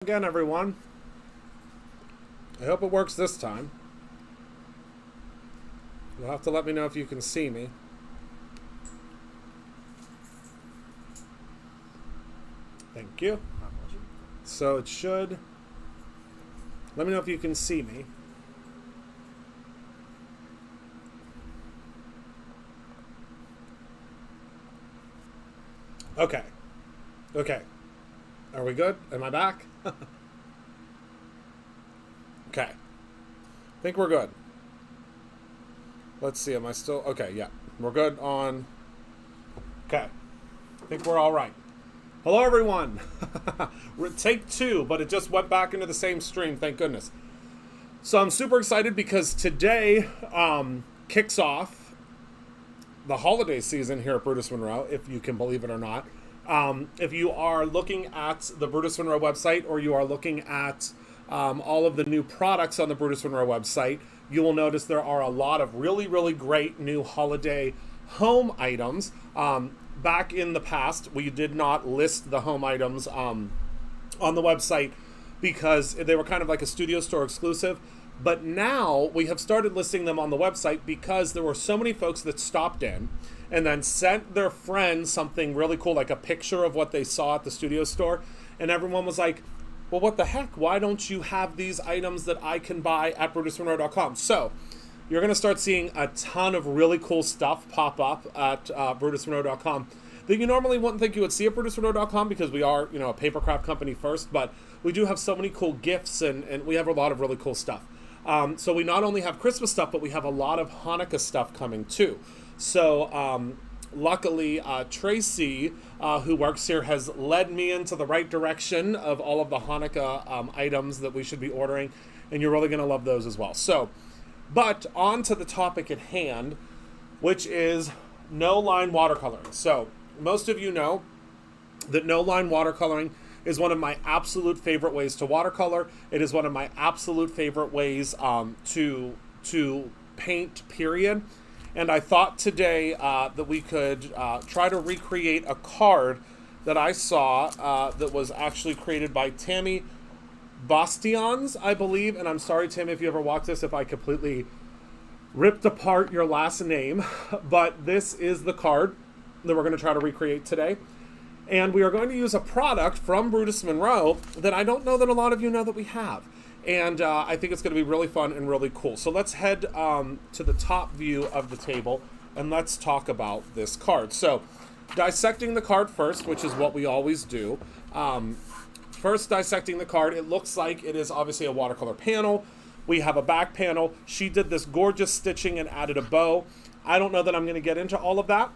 Again, everyone. I hope it works this time. You'll have to let me know if you can see me. Thank you. So it should. Let me know if you can see me. Okay. Okay. Are we good? Am I back? Okay. I think we're good. Let's see. Am I still? Okay, yeah. We're good on. Okay. I think we're all right. Hello, everyone. We're take 2, but it just went back into the same stream. Thank goodness. So I'm super excited because today kicks off the holiday season here at Brutus Monroe, if you can believe it or not. If you are looking at the Brutus Monroe website, or you are looking at all of the new products on the Brutus Monroe website, you will notice there are a lot of really, really great new holiday home items. Back in the past, we did not list the home items on the website because they were kind of like a studio store exclusive. But now we have started listing them on the website because there were so many folks that stopped in and then sent their friends something really cool, like a picture of what they saw at the studio store. And everyone was like, well, what the heck? Why don't you have these items that I can buy at BrutusMonroe.com? So you're going to start seeing a ton of really cool stuff pop up at BrutusMonroe.com that you normally wouldn't think you would see at BrutusMonroe.com because we are, a papercraft company first, but we do have so many cool gifts and we have a lot of really cool stuff. So we not only have Christmas stuff, but we have a lot of Hanukkah stuff coming too. So luckily, Tracy, who works here, has led me into the right direction of all of the Hanukkah items that we should be ordering, and you're really going to love those as well. So, but on to the topic at hand, which is no-line watercoloring. So most of you know that no-line watercoloring is one of my absolute favorite ways to watercolor. It is one of my absolute favorite ways to paint, period. And I thought today that we could try to recreate a card that I saw that was actually created by Tammy Bastians, I believe. And I'm sorry, Tim, if you ever watch this, if I completely ripped apart your last name. But this is the card that we're going to try to recreate today. And we are going to use a product from Brutus Monroe that I don't know that a lot of you know that we have. And I think it's going to be really fun and really cool. So let's head to the top view of the table and let's talk about this card. So dissecting the card first, which is what we always do. First, dissecting the card, it looks like it is obviously a watercolor panel. We have a back panel. She did this gorgeous stitching and added a bow. I don't know that I'm going to get into all of that,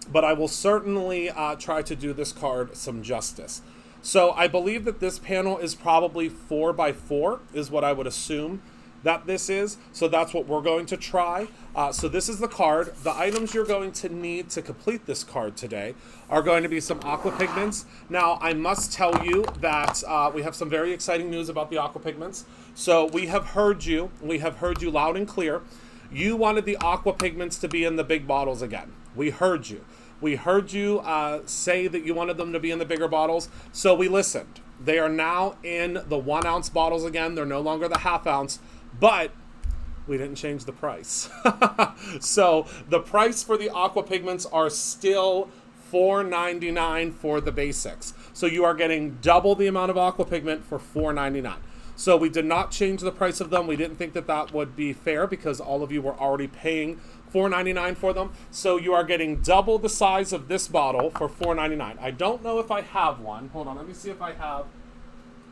but I will certainly try to do this card some justice. So I believe that this panel is probably 4x4 is what I would assume that this is. So that's what we're going to try. So this is the card. The items you're going to need to complete this card today are going to be some aqua pigments. Now, I must tell you that we have some very exciting news about the aqua pigments. So we have heard you loud and clear. You wanted the aqua pigments to be in the big bottles again. We heard you. We heard you say that you wanted them to be in the bigger bottles, so we listened. They are now in the 1 ounce bottles again. They're no longer the ½ ounce, but we didn't change the price. So the price for the aqua pigments are still $4.99 for the basics. So you are getting double the amount of aqua pigment for $4.99. So we did not change the price of them. We didn't think that that would be fair because all of you were already paying $4.99 for them. So you are getting double the size of this bottle for $4.99. I don't know if I have one. Hold on, let me see if I have.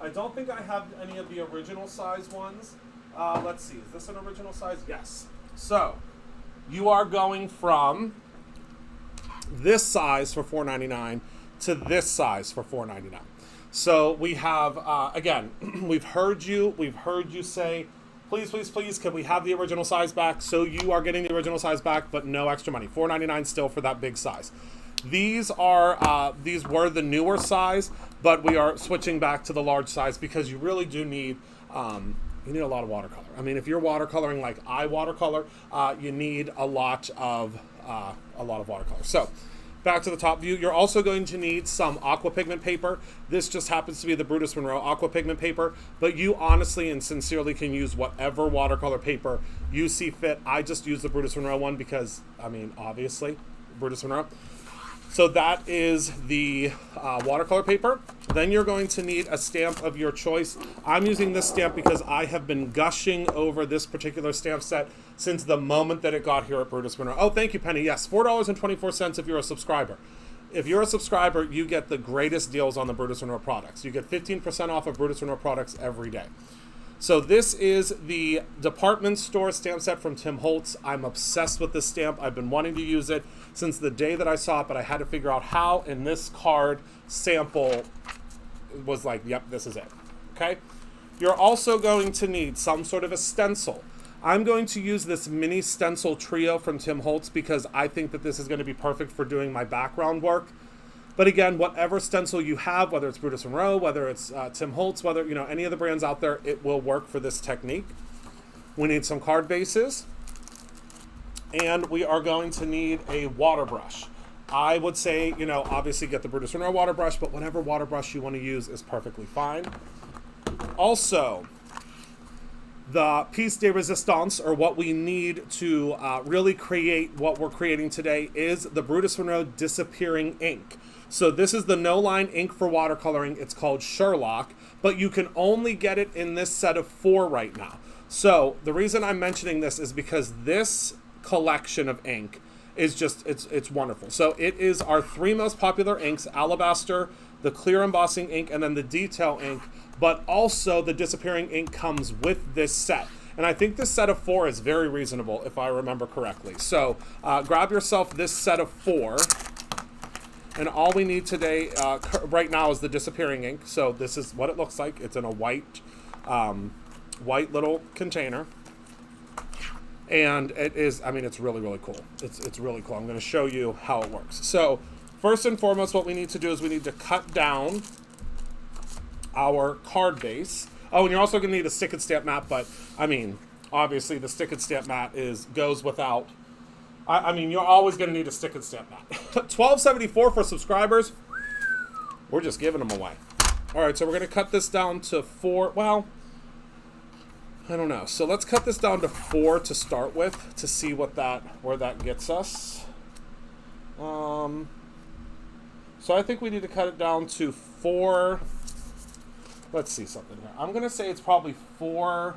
I don't think I have any of the original size ones. Let's see, is this an original size? Yes. So you are going from this size for $4.99 to this size for $4.99. So we have, again, we've heard you say, please, please, please, can we have the original size back? So you are getting the original size back, but no extra money. $4.99 still for that big size. These were the newer size, but we are switching back to the large size because you really do need, you need a lot of watercolor. I mean, if you're watercoloring like I watercolor, you need a lot of watercolor. So back to the top view. You're also going to need some aqua pigment paper. This just happens to be the Brutus Monroe aqua pigment paper, but you honestly and sincerely can use whatever watercolor paper you see fit. I just use the Brutus Monroe one because, I mean, obviously, Brutus Monroe. So that is the watercolor paper. Then you're going to need a stamp of your choice. I'm using this stamp because I have been gushing over this particular stamp set since the moment that it got here at Brutus Monroe. Oh, thank you, Penny. Yes, $4.24 if you're a subscriber. If you're a subscriber, you get the greatest deals on the Brutus Monroe products. You get 15% off of Brutus Monroe products every day. So this is the department store stamp set from Tim Holtz. I'm obsessed with this stamp. I've been wanting to use it since the day that I saw it, but I had to figure out how, and this card sample was like, yep, this is it, okay? You're also going to need some sort of a stencil. I'm going to use this mini stencil trio from Tim Holtz because I think that this is going to be perfect for doing my background work. But again, whatever stencil you have, whether it's Brutus Monroe, whether it's Tim Holtz, whether, you know, any of the brands out there, it will work for this technique. We need some card bases. And we are going to need a water brush. I would say, you know, obviously get the Brutus Monroe water brush, but whatever water brush you want to use is perfectly fine. Also, the piece de resistance, or what we need to really create what we're creating today, is the Brutus Monroe disappearing ink. So this is the no-line ink for watercoloring. It's called Sherlock, but you can only get it in this set of 4 right now. So the reason I'm mentioning this is because this collection of ink is just, it's wonderful. So it is our 3 most popular inks: Alabaster, the clear embossing ink, and then the detail ink, but also the disappearing ink comes with this set. And I think this set of 4 is very reasonable, if I remember correctly. So grab yourself this set of 4. And all we need today, right now, is the disappearing ink. So this is what it looks like. It's in a white little container. And it is, I mean, it's really, really cool. It's really cool. I'm going to show you how it works. So first and foremost, what we need to do is we need to cut down our card base. Oh, and you're also going to need a stick and stamp mat. But, I mean, obviously the stick and stamp mat goes without... I mean, you're always going to need a stick and stamp mat. $12.74 for subscribers. We're just giving them away. All right, so we're going to cut this down to 4. Well, I don't know. So let's cut this down to 4 to start with to see where that gets us. So I think we need to cut it down to 4. Let's see something here. I'm going to say it's probably 4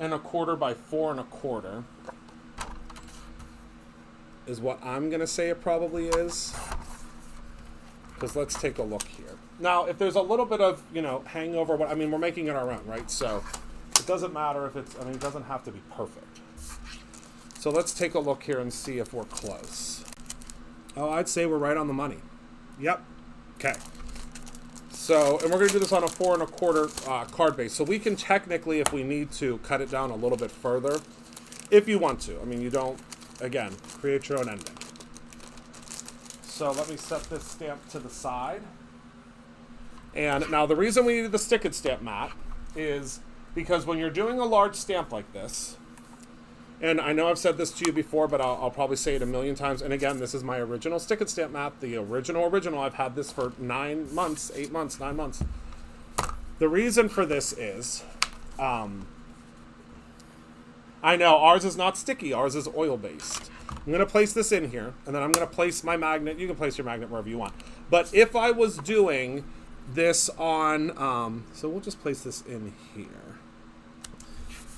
1/4 by 4 1/4. Is what I'm going to say it probably is. Because let's take a look here. Now, if there's a little bit of, you know, hangover, I mean, we're making it our own, right? So it doesn't matter if it's, I mean, it doesn't have to be perfect. So let's take a look here and see if we're close. Oh, I'd say we're right on the money. Yep. Okay. So, and we're going to do this on a 4 1/4 card base. So we can technically, if we need to, cut it down a little bit further. If you want to. I mean, you don't. Again, create your own ending. So let me set this stamp to the side. And now the reason we needed the stick and stamp mat is because when you're doing a large stamp like this, and I know I've said this to you before, but I'll probably say it a million times. And again, this is my original stick and stamp mat, the original. I've had this for 9 months, 8 months, 9 months. The reason for this is, I know, ours is not sticky. Ours is oil-based. I'm going to place this in here, and then I'm going to place my magnet. You can place your magnet wherever you want. But if I was doing this on... so we'll just place this in here.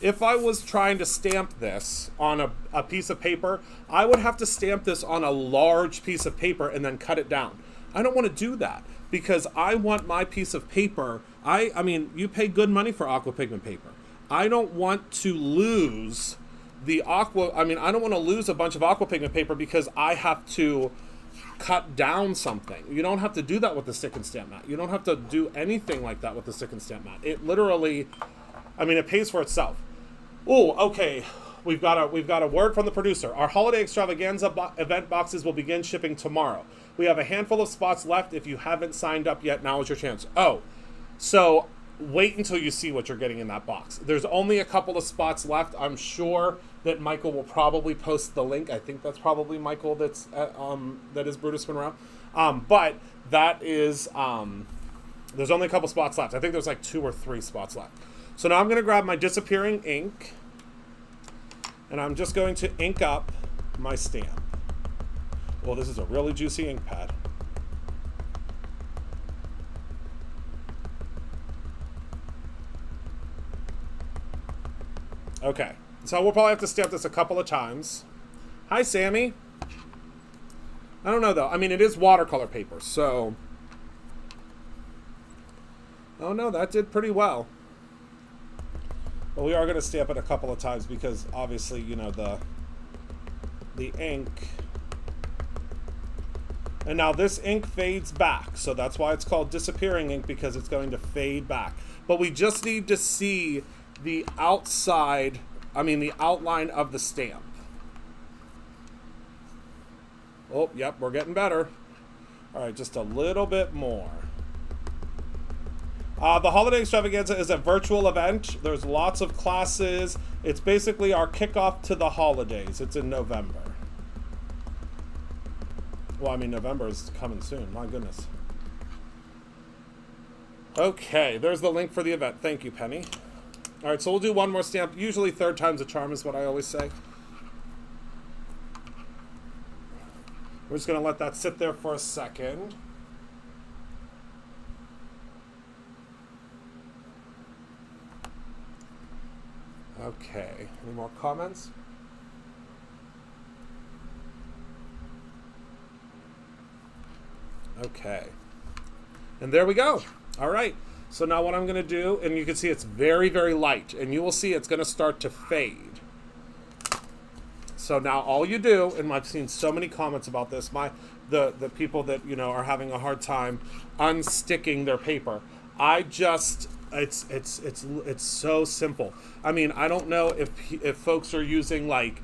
If I was trying to stamp this on a piece of paper, I would have to stamp this on a large piece of paper and then cut it down. I don't want to do that because I want my piece of paper... I mean, you pay good money for aqua pigment paper. I don't want to lose the aqua. I mean, I don't want to lose a bunch of aqua pigment paper because I have to cut down something. You don't have to do that with the stick and stamp mat. You don't have to do anything like that with the stick and stamp mat. It literally, I mean, it pays for itself. Oh, okay. We've got a word from the producer. Our holiday extravaganza event boxes will begin shipping tomorrow. We have a handful of spots left. If you haven't signed up yet, now is your chance. Oh, so wait until you see what you're getting in that box. There's only a couple of spots left. I'm sure that Michael will probably post the link. I think that's probably Michael that is Brutus Monroe. But that is, there's only a couple spots left. I think there's like 2 or 3 spots left. So now I'm going to grab my disappearing ink, and I'm just going to ink up my stamp. Well, this is a really juicy ink pad. Okay, so we'll probably have to stamp this a couple of times. Hi, Sammy. I don't know, though. I mean, it is watercolor paper, so... Oh, no, that did pretty well. But we are going to stamp it a couple of times because, obviously, you know, the ink... And now this ink fades back, so that's why it's called disappearing ink, because it's going to fade back. But we just need to see the outside, the outline of the stamp. Oh, yep, we're getting better. All right, just a little bit more. The Holiday Extravaganza is a virtual event. There's lots of classes. It's basically our kickoff to the holidays. It's in November. Well, I mean, November is coming soon. My goodness. Okay, there's the link for the event. Thank you, Penny. All right, so we'll do one more stamp. Usually 3rd time's a charm is what I always say. We're just going to let that sit there for a second. Okay, any more comments? Okay. And there we go. All right. So now what I'm going to do, and you can see it's very, very light, and you will see it's going to start to fade. So now all you do, and I've seen so many comments about this, the people that, you know, are having a hard time unsticking their paper. It's so simple. I mean, I don't know if folks are using like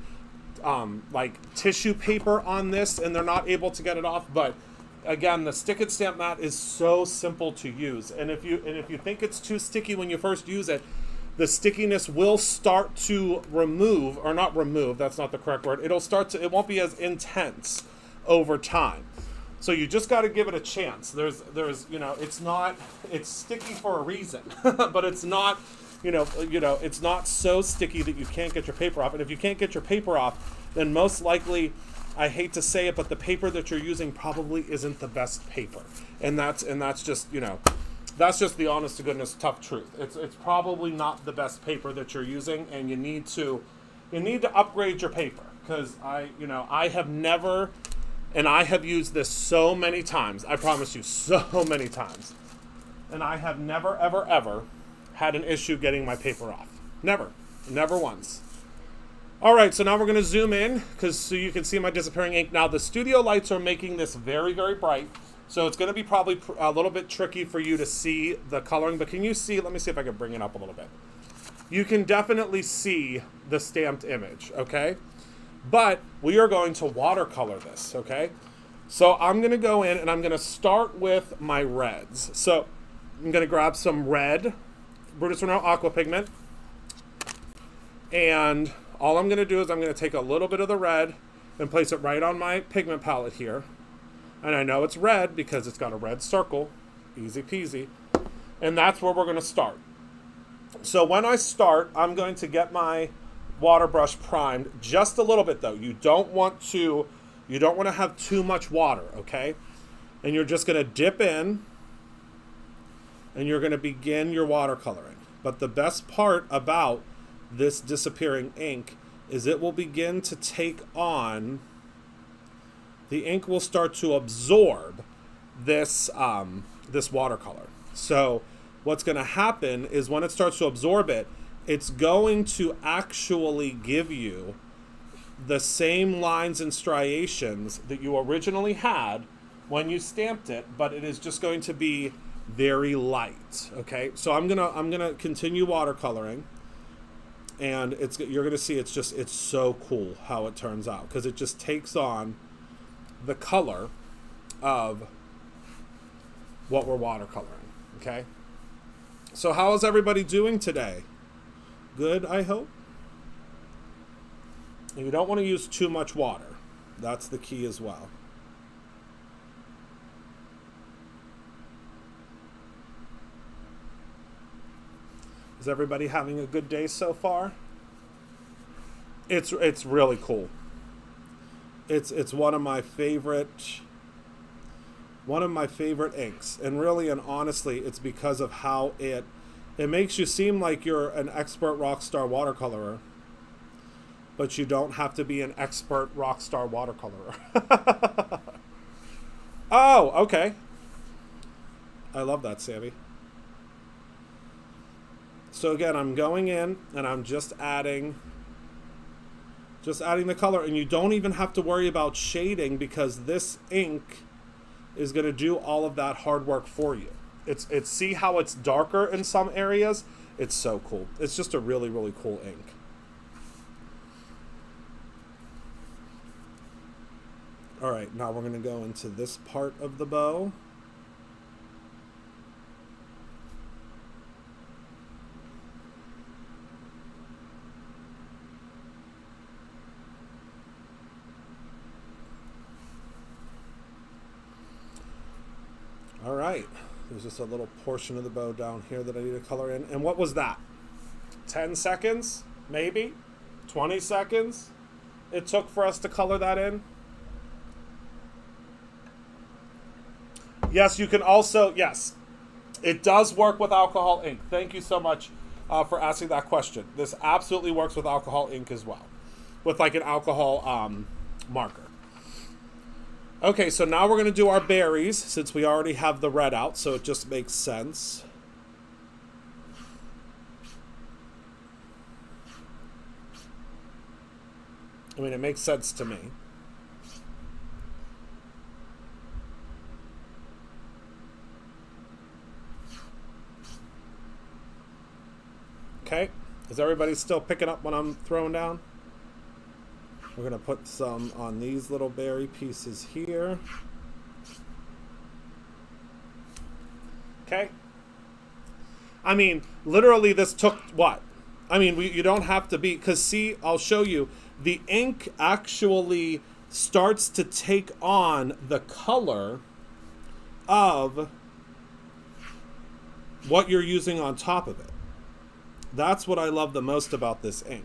tissue paper on this and they're not able to get it off, but again, the stick and stamp mat is so simple to use. And if you think it's too sticky when you first use it, the stickiness will start to remove, or not remove, that's not the correct word. It won't be as intense over time. So you just got to give it a chance. There's it's sticky for a reason, but it's not, it's not so sticky that you can't get your paper off. And if you can't get your paper off, then most likely, I hate to say it, but the paper that you're using probably isn't the best paper. And that's just, that's just the honest to goodness tough truth. It's probably not the best paper that you're using, and you need to upgrade your paper, because I have never, and I have used this so many times, I promise you, so many times, and I have never, ever, ever had an issue getting my paper off. Never once. All right, so now we're going to zoom in so you can see my disappearing ink. Now, the studio lights are making this very, very bright, so it's going to be probably a little bit tricky for you to see the coloring, but can you see, let me see if I can bring it up a little bit. You can definitely see the stamped image, okay? But we are going to watercolor this, okay? So I'm going to go in and I'm going to start with my reds. So I'm going to grab some red, Brutus Monroe Aqua Pigment, and all I'm going to do is I'm going to take a little bit of the red and place it right on my pigment palette here. And I know it's red because it's got a red circle. Easy peasy. And that's where we're going to start. So when I start, I'm going to get my water brush primed just a little bit, though. You don't want to have too much water, okay? And you're just going to dip in and you're going to begin your watercoloring. But the best part about this disappearing ink is it will begin to take on, the ink will start to absorb this this watercolor. So what's going to happen is when it starts to absorb it, it's going to actually give you the same lines and striations that you originally had when you stamped it, but it is just going to be very light. Okay, so I'm gonna continue watercoloring. And you're going to see it's so cool how it turns out, because it just takes on the color of what we're watercoloring, okay? So how is everybody doing today? Good, I hope? And you don't want to use too much water. That's the key as well. Is everybody having a good day so far? It's really cool. It's one of my favorite inks, and really and honestly, it's because of how it makes you seem like you're an expert rock star watercolorer, but you don't have to be an expert rock star watercolorer. Oh, okay. I love that, Sammy. So again, I'm going in and I'm just adding the color, and you don't even have to worry about shading because this ink is going to do all of that hard work for you. It's see how it's darker in some areas? It's so cool. It's just a really, really cool ink. All right, now we're going to go into this part of the bow. All right, there's just a little portion of the bow down here that I need to color in. And what was that? 10 seconds? Maybe? 20 seconds? It took for us to color that in? Yes, you can also, yes, it does work with alcohol ink. Thank you so much for asking that question. This absolutely works with alcohol ink as well, with like an alcohol marker. Okay, so now we're going to do our berries, since we already have the red out, so it just makes sense. I mean, it makes sense to me. Okay, is everybody still picking up what I'm throwing down? We're going to put some on these little berry pieces here. Okay. I mean, literally this took what? I mean, you don't have to be, because see, I'll show you. The ink actually starts to take on the color of what you're using on top of it. That's what I love the most about this ink.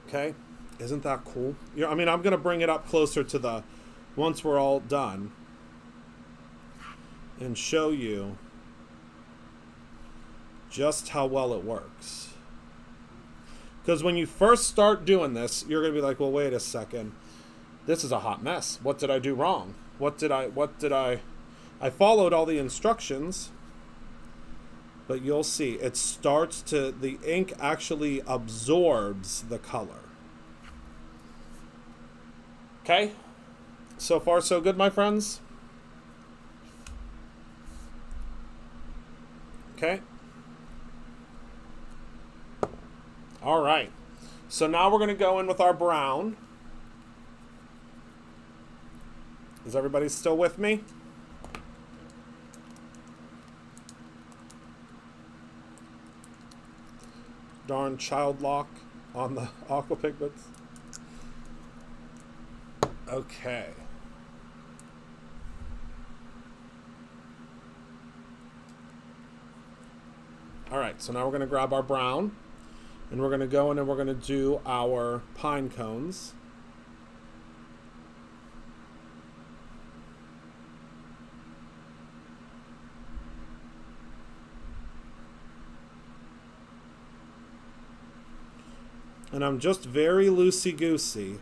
Okay, isn't that cool? Yeah, I mean, I'm going to bring it up closer to the, once we're all done, and show you just how well it works. Because when you first start doing this, you're going to be like, well, wait a second. This is a hot mess. What did I do wrong? I followed all the instructions. But you'll see, it starts to, the ink actually absorbs the color. Okay? So far, so good, my friends? Okay? All right. So now we're going to go in with our brown. Is everybody still with me? Darn child lock on the aqua pigments. Okay. All right, so now we're going to grab our brown, and we're going to go in and we're going to do our pine cones. And I'm just very loosey-goosey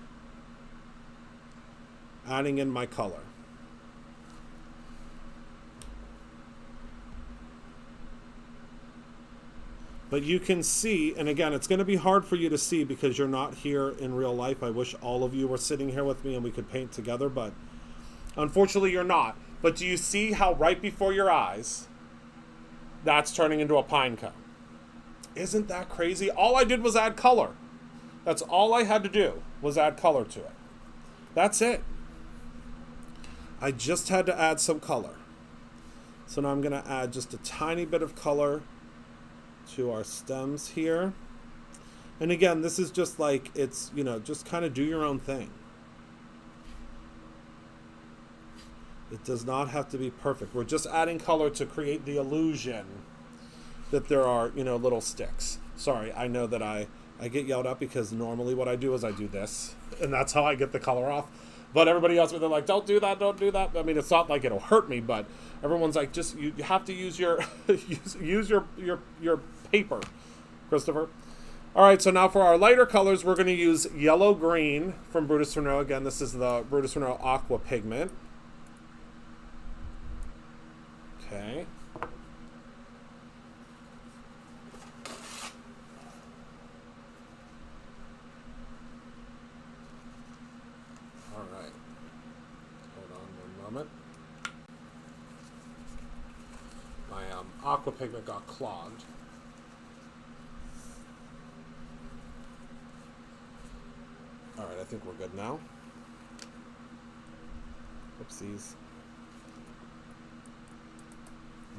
adding in my color. But you can see, and again, it's going to be hard for you to see because you're not here in real life. I wish all of you were sitting here with me and we could paint together, but unfortunately you're not. But do you see how right before your eyes, that's turning into a pine cone? Isn't that crazy? All I did was add color. That's all I had to do, was add color to it. That's it. I just had to add some color. So now I'm going to add just a tiny bit of color to our stems here. And again, this is just like, it's, you know, just kind of do your own thing. It does not have to be perfect. We're just adding color to create the illusion that there are, you know, little sticks. Sorry, I know that I get yelled at because normally what I do is I do this, and that's how I get the color off. But everybody else, they're like, don't do that, don't do that. I mean, it's not like it'll hurt me, but everyone's like, just, you have to use your, use your paper, Christopher. All right, so now for our lighter colors, we're going to use yellow-green from Brutus Renault. Again, this is the Brutus Renault Aqua Pigment. Okay. All right. Hold on one moment. My aqua pigment got clogged. All right, I think we're good now. Oopsies.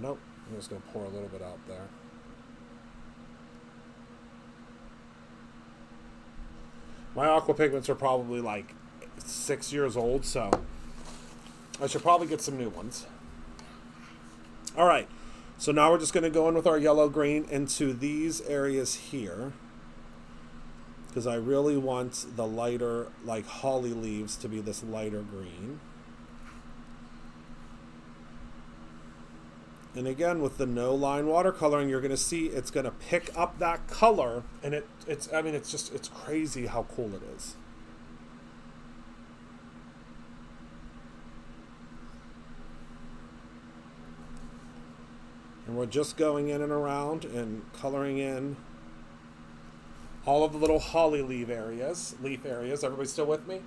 Nope, I'm just going to pour a little bit out there. My aqua pigments are probably like 6 years old, so I should probably get some new ones. All right, so now we're just going to go in with our yellow-green into these areas here, because I really want the lighter, like holly leaves, to be this lighter green. And again, with the no-line watercoloring, you're going to see it's going to pick up that color, and it's crazy how cool it is. And we're just going in and around and coloring in all of the little holly leaf areas. Everybody still with me?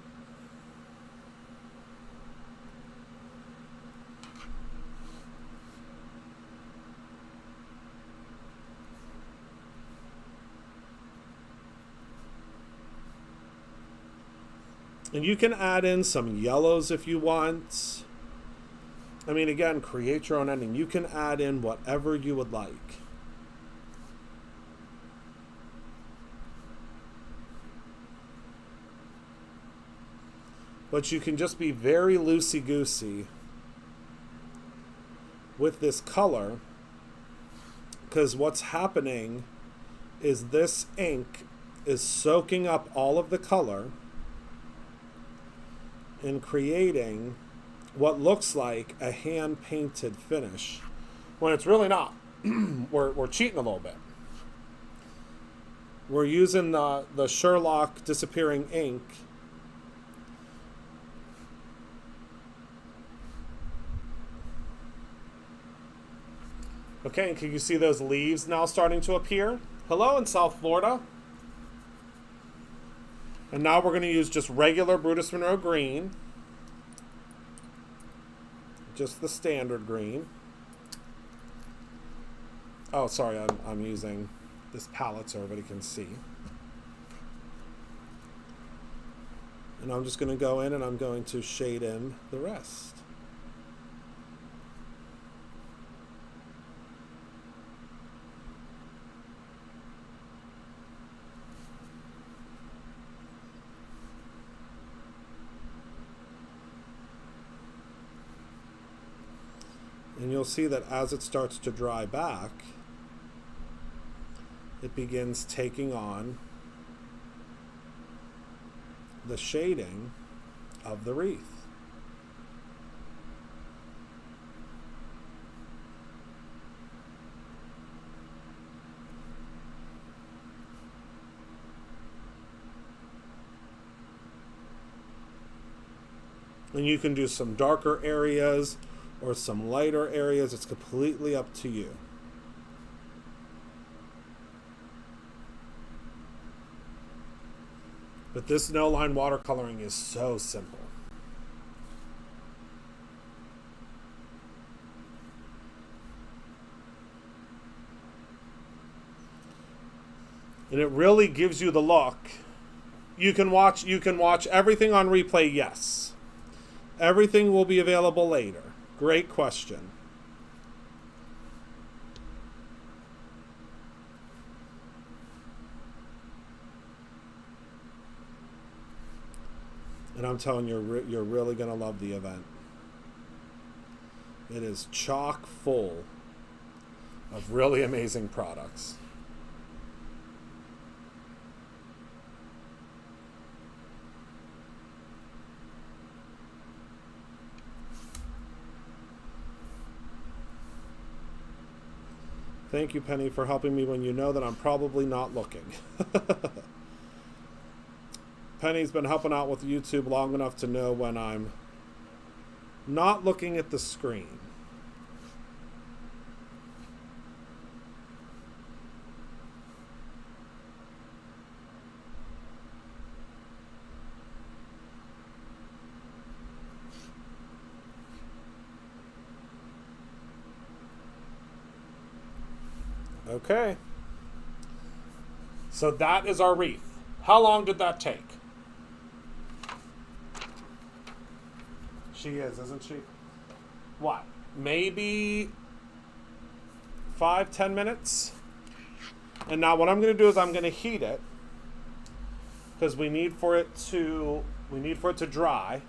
And you can add in some yellows if you want. I mean, again, create your own ending. You can add in whatever you would like. But you can just be very loosey-goosey with this color, because what's happening is this ink is soaking up all of the color and creating what looks like a hand-painted finish, when it's really not. We're cheating a little bit. We're using the Sherlock disappearing ink Okay, and can you see those leaves now starting to appear? Hello in South Florida. And now we're going to use just regular Brutus Monroe green. Just the standard green. Oh, sorry, I'm using this palette so everybody can see. And I'm just going to go in and I'm going to shade in the rest. And you'll see that as it starts to dry back, it begins taking on the shading of the wreath. And you can do some darker areas or some lighter areas. It's completely up to you. But this no-line watercoloring is so simple. And it really gives you the look. You can watch everything on replay, yes. Everything will be available later. Great question. And I'm telling you, you're really going to love the event. It is chock full of really amazing products. Thank you, Penny, for helping me when you know that I'm probably not looking. Penny's been helping out with YouTube long enough to know when I'm not looking at the screen. Okay. So that is our wreath. How long did that take? She is, isn't she? What? Maybe 5-10 minutes? And now what I'm going to do is I'm going to heat it because we need for it to dry.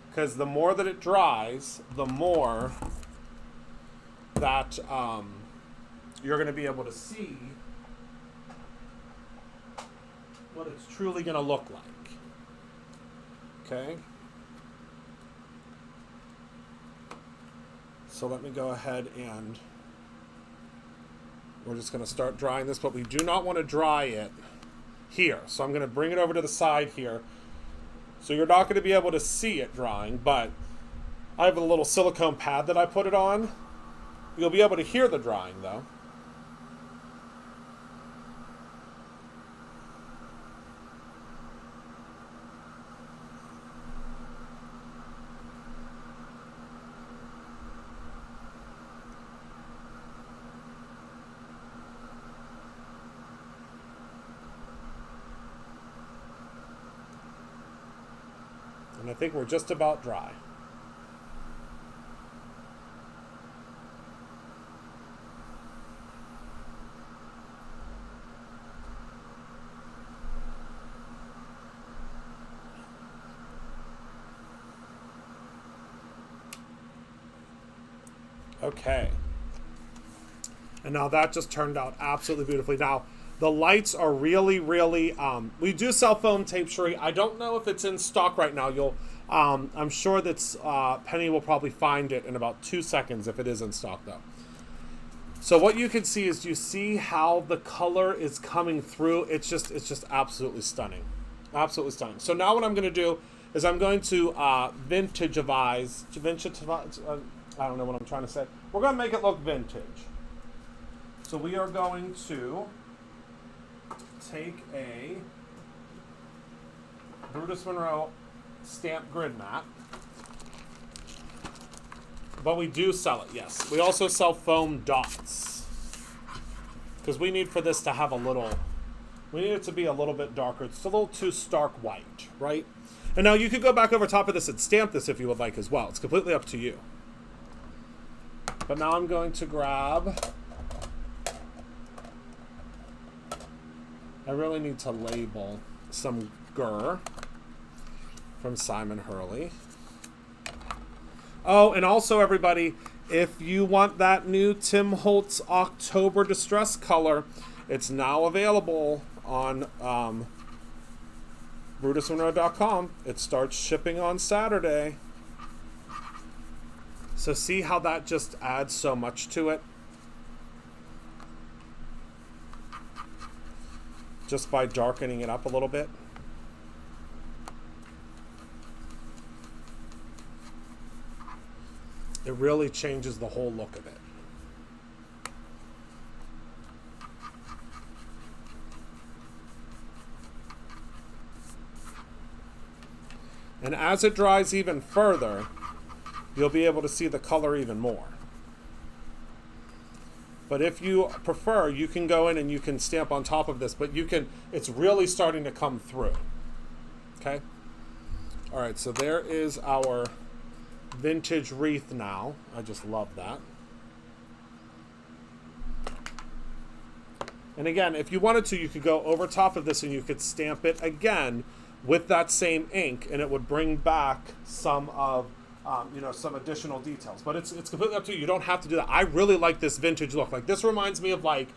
Because the more that it dries, the more that you're going to be able to see what it's truly going to look like. Okay. So let me go ahead and we're just going to start drying this, but we do not want to dry it here. So I'm going to bring it over to the side here. So you're not going to be able to see it drying, but I have a little silicone pad that I put it on. You'll be able to hear the drying though. And I think we're just about dry. Okay. And now that just turned out absolutely beautifully. Now, the lights are really, really, we do sell foam tape, Sheree. I don't know if it's in stock right now. I'm sure that Penny will probably find it in about 2 seconds if it is in stock though. So what you can see is you see how the color is coming through. It's just absolutely stunning. Absolutely stunning. So now what I'm going to do is I'm going to vintage-ize, I don't know what I'm trying to say. We're going to make it look vintage. So we are going to take a Brutus Monroe stamp grid mat. But we do sell it, yes. We also sell foam dots. Because we need for this to have we need it to be a little bit darker. It's a little too stark white, right? And now you could go back over top of this and stamp this if you would like as well. It's completely up to you. But now I'm going to grab, I really need to label some Gur from Simon Hurley. Oh, and also everybody, if you want that new Tim Holtz October Distress color, it's now available on BrutusMonroe.com. It starts shipping on Saturday. So see how that just adds so much to it? Just by darkening it up a little bit. It really changes the whole look of it. And as it dries even further, you'll be able to see the color even more. But if you prefer, you can go in and you can stamp on top of this, but it's really starting to come through. Okay? All right, so there is our vintage wreath now. I just love that. And again, if you wanted to, you could go over top of this and you could stamp it again with that same ink, and it would bring back some of, some additional details. But it's completely up to you. You don't have to do that. I really like this vintage look. Like, this reminds me of like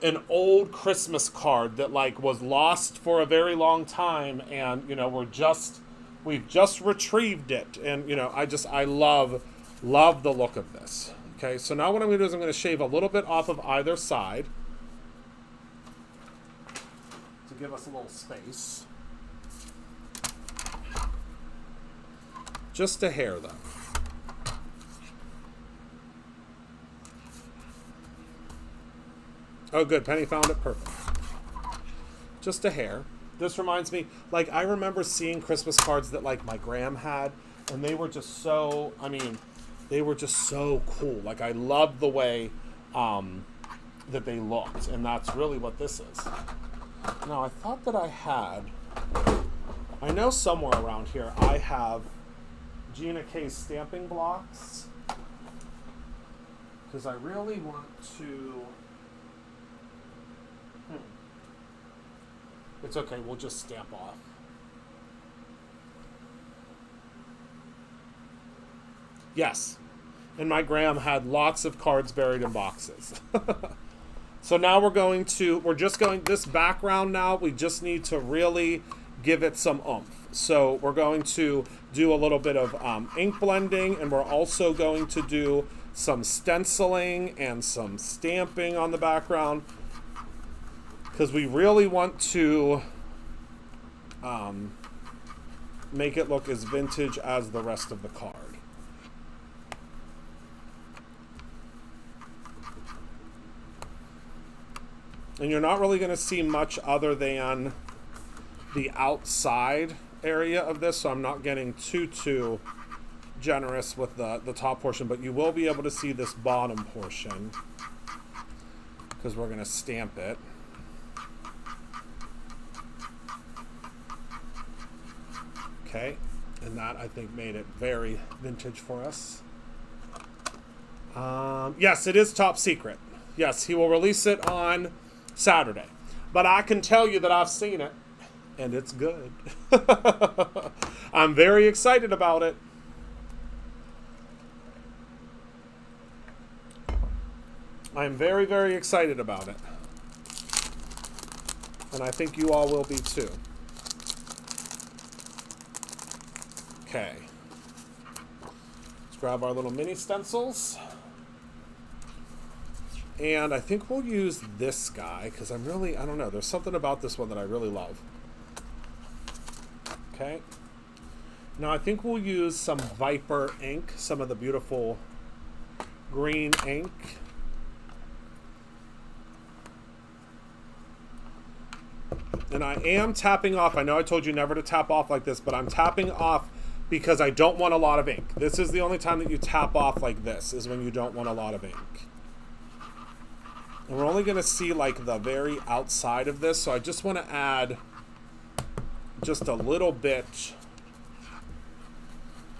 an old Christmas card that like was lost for a very long time, and we've just retrieved it, and I love the look of this. Okay, so now what I'm going to do is I'm going to shave a little bit off of either side to give us a little space. Just a hair, though. Oh, good. Penny found it. Perfect. Just a hair. This reminds me, like, I remember seeing Christmas cards that, like, my gram had, and they were just so, they were just so cool. Like, I loved the way that they looked, and that's really what this is. Now, I thought that I know somewhere around here I have Gina K's stamping blocks, because I really want to... It's okay, we'll just stamp off. Yes, and my gram had lots of cards buried in boxes. So now we're just going, this background now, we just need to really give it some oomph. So we're going to do a little bit of ink blending, and we're also going to do some stenciling and some stamping on the background, because we really want to make it look as vintage as the rest of the card. And you're not really going to see much other than the outside area of this, so I'm not getting too generous with the top portion, but you will be able to see this bottom portion because we're going to stamp it. Okay, and that, I think, made it very vintage for us. Yes, it is top secret. Yes, he will release it on Saturday. But I can tell you that I've seen it, and it's good. I'm very excited about it. I'm very, very excited about it. And I think you all will be too. Okay. Let's grab our little mini stencils. And I think we'll use this guy because I don't know, there's something about this one that I really love. Okay. Now I think we'll use some Viper ink, some of the beautiful green ink. And I am tapping off. I know I told you never to tap off like this, but I'm tapping off because I don't want a lot of ink. This is the only time that you tap off like this, is when you don't want a lot of ink. And we're only going to see like the very outside of this, so I just want to add just a little bit.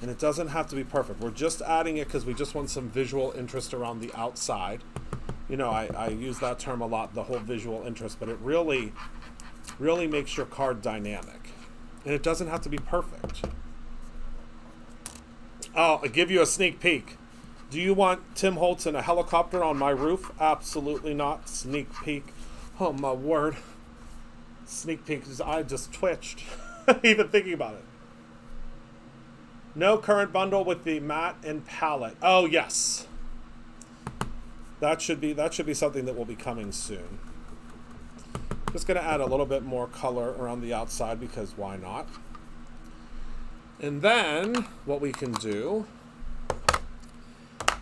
And it doesn't have to be perfect. We're just adding it because we just want some visual interest around the outside. You know, I use that term a lot, the whole visual interest, but it really makes your card dynamic. And it doesn't have to be perfect. Oh, I'll give you a sneak peek. Do you want Tim Holtz in a helicopter on my roof? Absolutely not. Sneak peek. Oh, my word. Sneak peek. I just twitched. Even thinking about it. No current bundle with the matte and palette. Oh, yes. That should be something that will be coming soon. Just going to add a little bit more color around the outside because why not? And then what we can do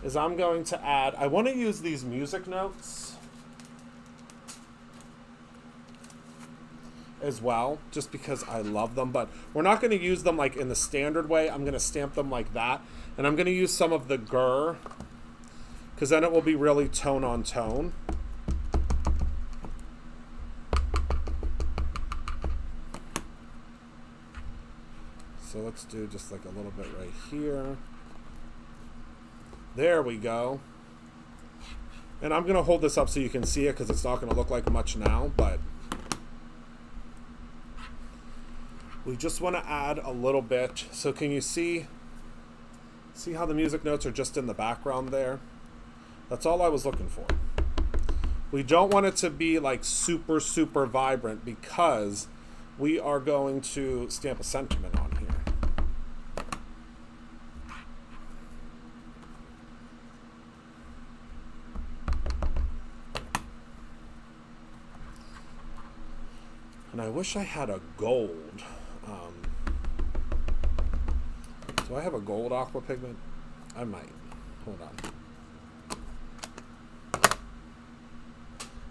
is I'm going to add, I want to use these music notes as well, just because I love them, but we're not going to use them like in the standard way. I'm going to stamp them like that, and I'm going to use some of the Gur, because then it will be really tone on tone. So let's do just like a little bit right here. There we go. And I'm going to hold this up so you can see it because it's not going to look like much now, but we just want to add a little bit. So can you see how the music notes are just in the background there? That's all I was looking for. We don't want it to be like super, super vibrant because we are going to stamp a sentiment on here. And I wish I had a gold. Do I have a gold aqua pigment? I might. Hold on.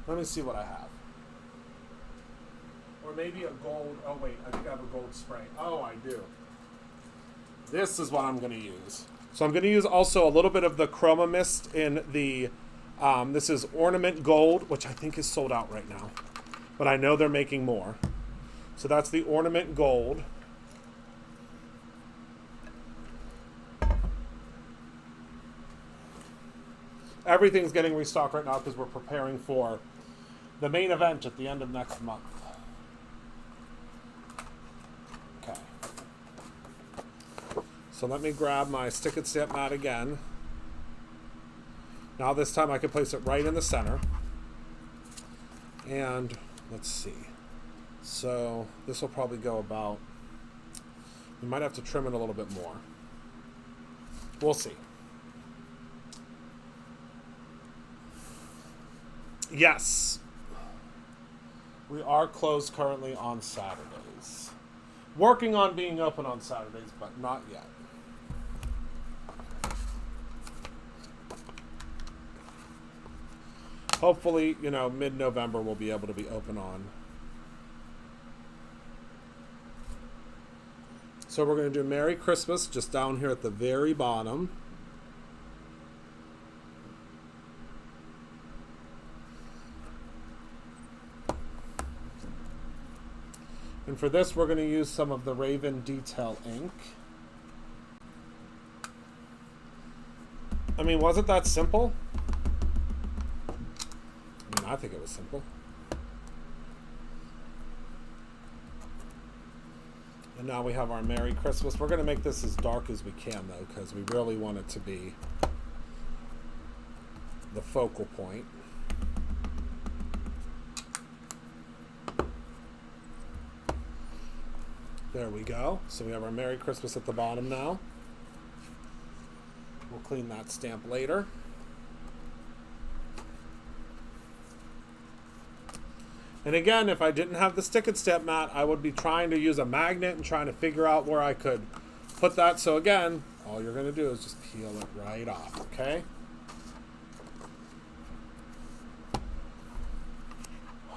Let me see what I have. Or maybe a gold. Oh, wait. I think I have a gold spray. Oh, I do. This is what I'm going to use. So I'm going to use also a little bit of the Chroma Mist in the... this is Ornament Gold, which I think is sold out right now. But I know they're making more. So that's the Ornament Gold. Everything's getting restocked right now because we're preparing for the main event at the end of next month. Okay. So let me grab my Stick and Stamp mat again. Now this time I can place it right in the center. And let's see. So this will probably go about... We might have to trim it a little bit more. We'll see. Yes. We are closed currently on Saturdays. Working on being open on Saturdays, but not yet. Hopefully, mid-November we'll be able to be open on. So we're going to do Merry Christmas just down here at the very bottom. And for this, we're going to use some of the Raven Detail ink. I mean, wasn't that simple? I mean, I think it was simple. And now we have our Merry Christmas. We're going to make this as dark as we can, though, because we really want it to be the focal point. There we go. So we have our Merry Christmas at the bottom now. We'll clean that stamp later. And again, if I didn't have the Stick and Stamp mat, I would be trying to use a magnet and trying to figure out where I could put that. So again, all you're going to do is just peel it right off, okay?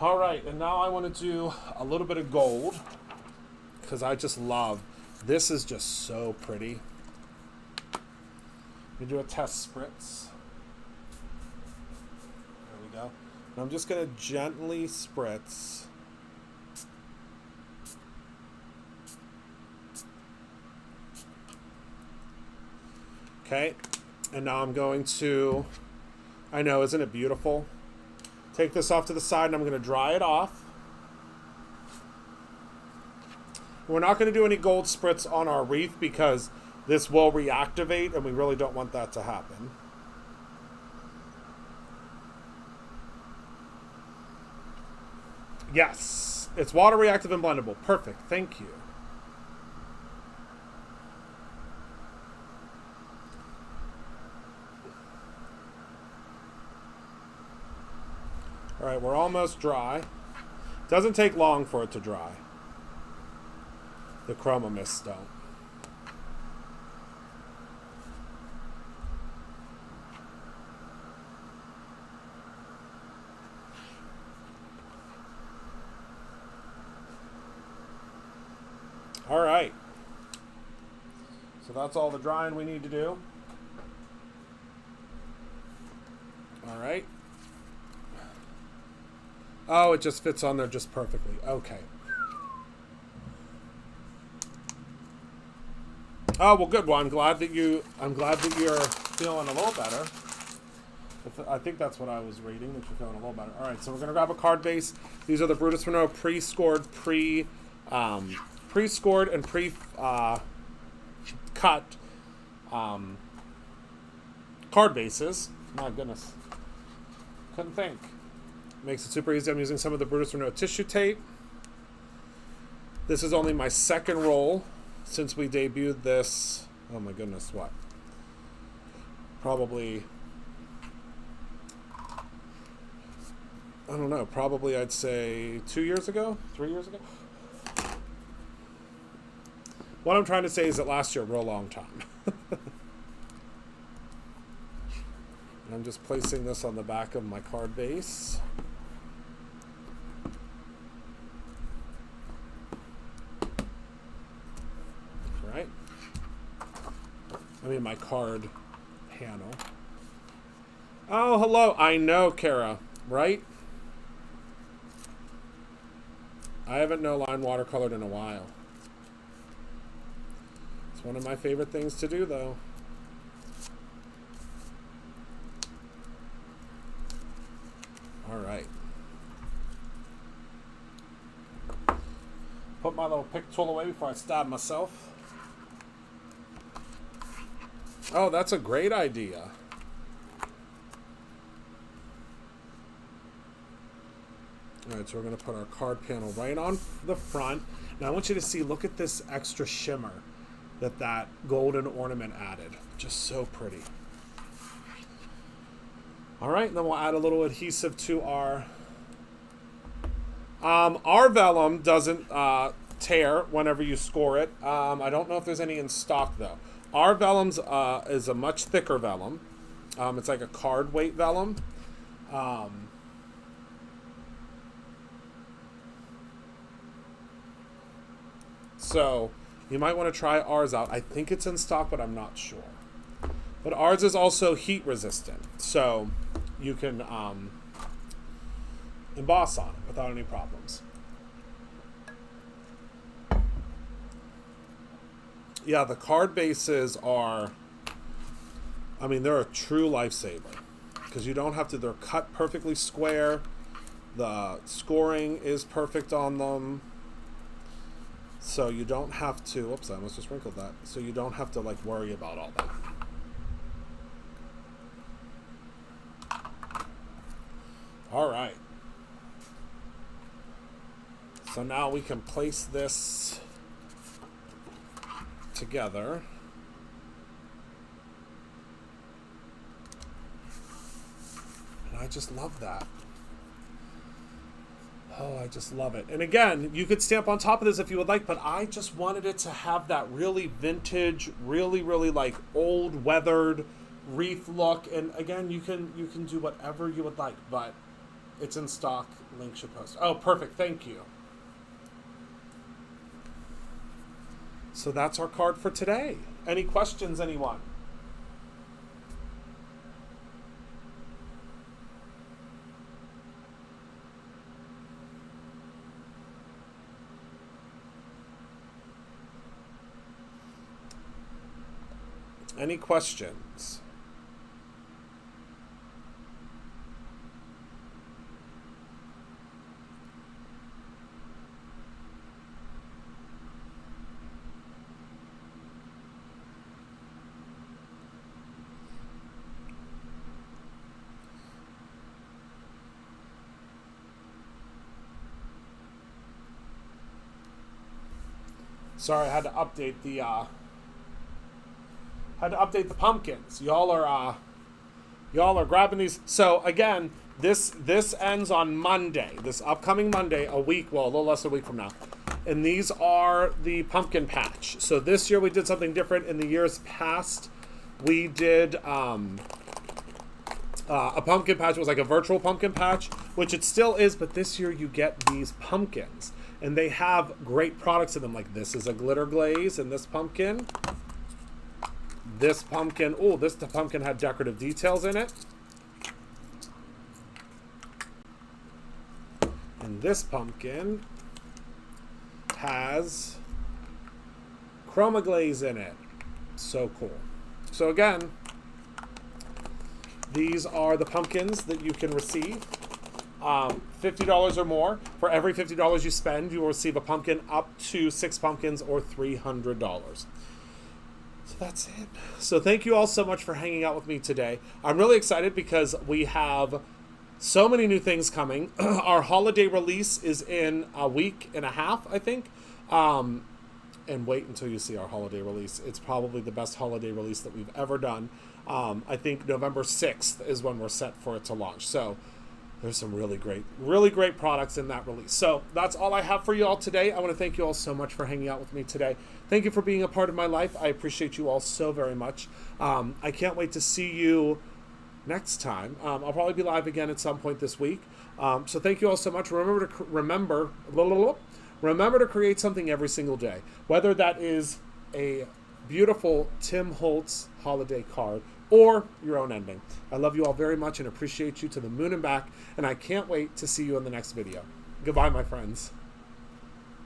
All right, and now I want to do a little bit of gold because I just love, this is just so pretty. We do a test spritz. There we go. And I'm just going to gently spritz. Okay, and now I'm going to, I know, isn't it beautiful? Take this off to the side and I'm going to dry it off. We're not going to do any gold spritz on our wreath because this will reactivate and we really don't want that to happen. Yes, it's water reactive and blendable. Perfect, thank you. All right, we're almost dry. Doesn't take long for it to dry. The Chroma Mists don't. All right. So that's all the drying we need to do. All right. Oh, it just fits on there just perfectly. Okay. Oh, well, good. Well, I'm glad that you're feeling a little better. I think that's what I was reading, that you're feeling a little better. All right, so we're going to grab a card base. These are the Brutus Monroe pre-scored, pre-scored and pre-cut card bases. My goodness. Couldn't think. Makes it super easy. I'm using some of the Brutus Monroe tissue tape. This is only my second roll since we debuted this. Oh my goodness, what? Probably, I don't know, probably I'd say 2 years ago, 3 years ago. What I'm trying to say is that last year, a real long time. I'm just placing this on the back of my card base. Right? I mean my card panel. Oh, hello. I know, Kara, right? I haven't no line watercolored in a while. It's one of my favorite things to do, though. All right. Put my little pick tool away before I stab myself. Oh, that's a great idea. All right, so we're going to put our card panel right on the front. Now I want you to see, look at this extra shimmer that golden ornament added. Just so pretty. All right, and then we'll add a little adhesive to our vellum doesn't tear whenever you score it. I don't know if there's any in stock, though. Our vellum's is a much thicker vellum. It's like a card weight vellum. So you might want to try ours out. I think it's in stock, but I'm not sure. But ours is also heat resistant, so you can emboss on it without any problems. Yeah, the card bases are, I mean, they're a true lifesaver because you don't have to, they're cut perfectly square. The scoring is perfect on them. So you don't have to, oops, I almost just wrinkled that. So you don't have to like worry about all that. All right. So now we can place this together. And I just love that. Oh, I just love it. And again, you could stamp on top of this if you would like, but I just wanted it to have that really vintage, really, really like old weathered wreath look. And again, you can do whatever you would like, but it's in stock. Link should post. Oh, perfect. Thank you. So that's our card for today. Any questions, anyone? Any questions? Sorry, I had to update the pumpkins. Y'all are grabbing these. So again, this ends on Monday. This upcoming Monday, a little less than a week from now. And these are the pumpkin patch. So this year we did something different. In the years past, we did a pumpkin patch. It was like a virtual pumpkin patch, which it still is, but this year you get these pumpkins. And they have great products in them. Like this is a glitter glaze in this pumpkin. This pumpkin, this pumpkin had decorative details in it. And this pumpkin has chroma glaze in it. So cool. So again, These are the pumpkins that you can receive. $50 or more. For every $50 you spend, you will receive a pumpkin up to 6 pumpkins or $300. So that's it. So thank you all so much for hanging out with me today. I'm really excited because we have so many new things coming. Our holiday release is in a week and a half, I think. And wait until you see our holiday release. It's probably the best holiday release that we've ever done. I think November 6th is when we're set for it to launch. So there's some really great products in that release. So that's all I have for you all today. I want to thank you all so much for hanging out with me today. Thank you for being a part of my life. I appreciate you all so very much. I can't wait to see you next time. I'll probably be live again at some point this week. So thank you all so much. Remember to create something every single day, whether that is a beautiful Tim Holtz holiday card or your own ending. I love you all very much and appreciate you to the moon and back, and I can't wait to see you in the next video. Goodbye, my friends.